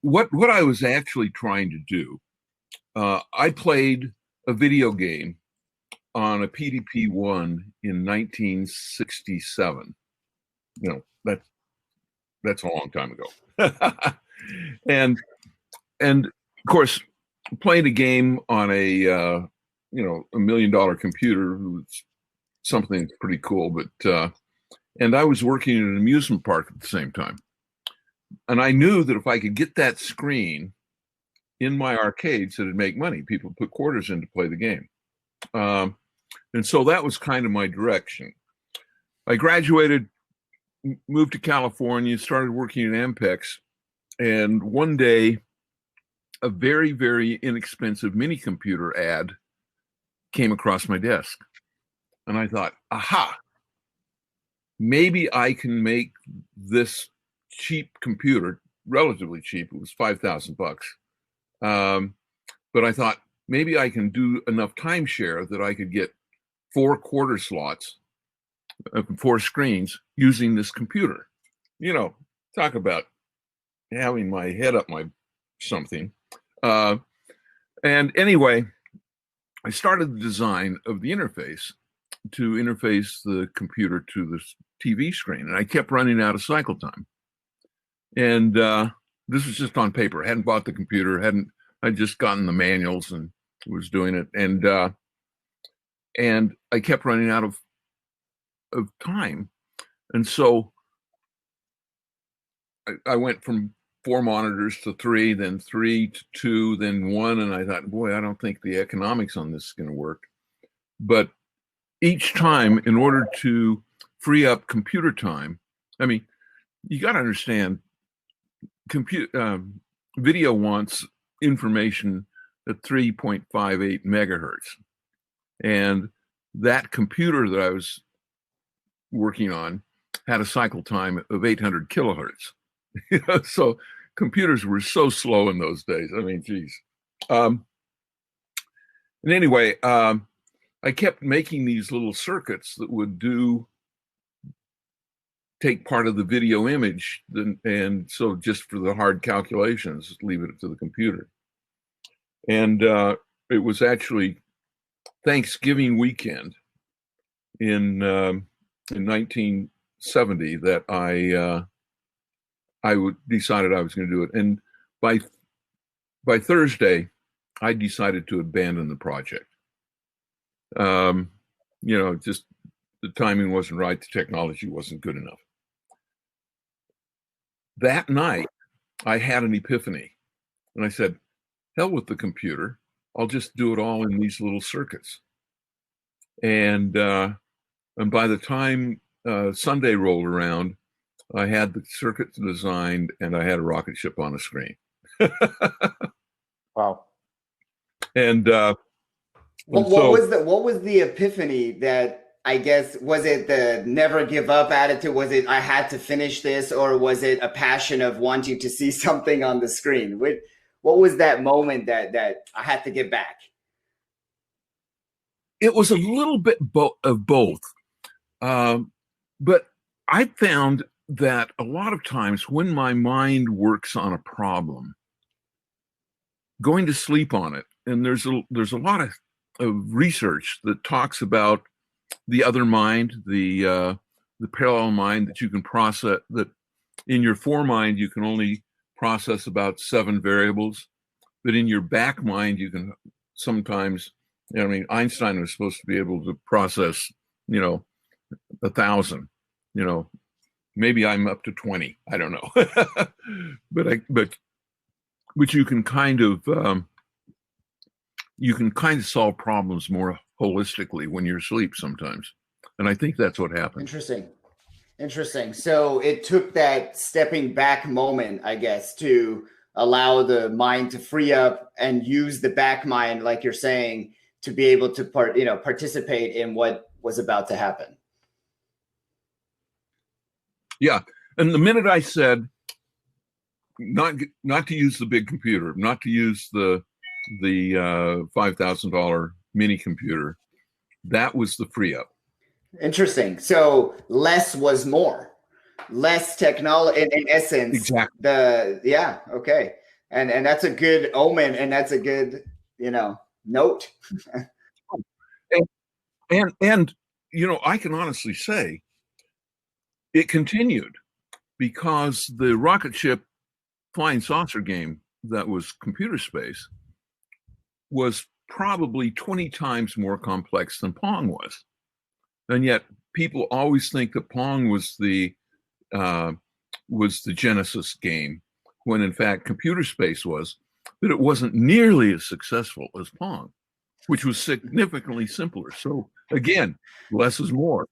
what I was actually trying to do, I played a video game on a PDP-1 in 1967. You know, that's a long time ago. and and of course, playing a game on a $1 million computer was something pretty cool. But and I was working in an amusement park at the same time, and I knew that if I could get that screen in my arcades, that it'd make money. People put quarters in to play the game, and so that was kind of my direction. I graduated, moved to California, started working at Ampex, and one day, a very, very inexpensive mini computer ad came across my desk. And I thought, aha, maybe I can make this cheap computer, relatively cheap. It was $5,000. But I thought maybe I can do enough timeshare that I could get 4 quarter slots, 4 screens using this computer. You know, talk about having my head up my something. And anyway, I started the design of the interface to interface the computer to the TV screen, and I kept running out of cycle time. And this was just on paper. I hadn't bought the computer, I'd just gotten the manuals and was doing it. And I kept running out of time. And so I went from 4 monitors to 3, then 3 to 2, then 1. And I thought, boy, I don't think the economics on this is going to work. But each time, in order to free up computer time, I mean, you got to understand, video wants information at 3.58 megahertz. And that computer that I was working on had a cycle time of 800 kilohertz. So computers were so slow in those days. I mean, geez. And anyway, I kept making these little circuits that would take part of the video image, and so just for the hard calculations, leave it to the computer. And it was actually Thanksgiving weekend in 1970 that I decided I was going to do it. And by Thursday, I decided to abandon the project. Just the timing wasn't right. The technology wasn't good enough. That night, I had an epiphany, and I said, hell with the computer. I'll just do it all in these little circuits. And by the time Sunday rolled around, I had the circuits designed and I had a rocket ship on a screen. Wow. And what was the epiphany that, I guess, was it the never give up attitude? Was it I had to finish this, or was it a passion of wanting to see something on the screen? What was that moment that I had to get back? It was a little bit of both. But I found that a lot of times when my mind works on a problem, going to sleep on it, and there's a lot of research that talks about the other mind, the parallel mind, that you can process, that in your foremind you can only process about 7 variables, but in your back mind you can sometimes, Einstein was supposed to be able to process 1,000. Maybe I'm up to 20. I don't know. but you can kind of solve problems more holistically when you're asleep sometimes. And I think that's what happened. Interesting. So it took that stepping back moment, I guess, to allow the mind to free up and use the back mind, like you're saying, to be able to participate in what was about to happen. Yeah. And the minute I said not to use the big computer, not to use the $5,000 mini computer, that was the free up. Interesting. So less was more. Less technology in essence. Exactly. Okay. And that's a good omen, and that's a good, note. and I can honestly say it continued, because the rocket ship flying saucer game that was computer space was probably 20 times more complex than Pong was. And yet people always think that Pong was the Genesis game, when in fact computer space was, but it wasn't nearly as successful as Pong, which was significantly simpler. So again, less is more.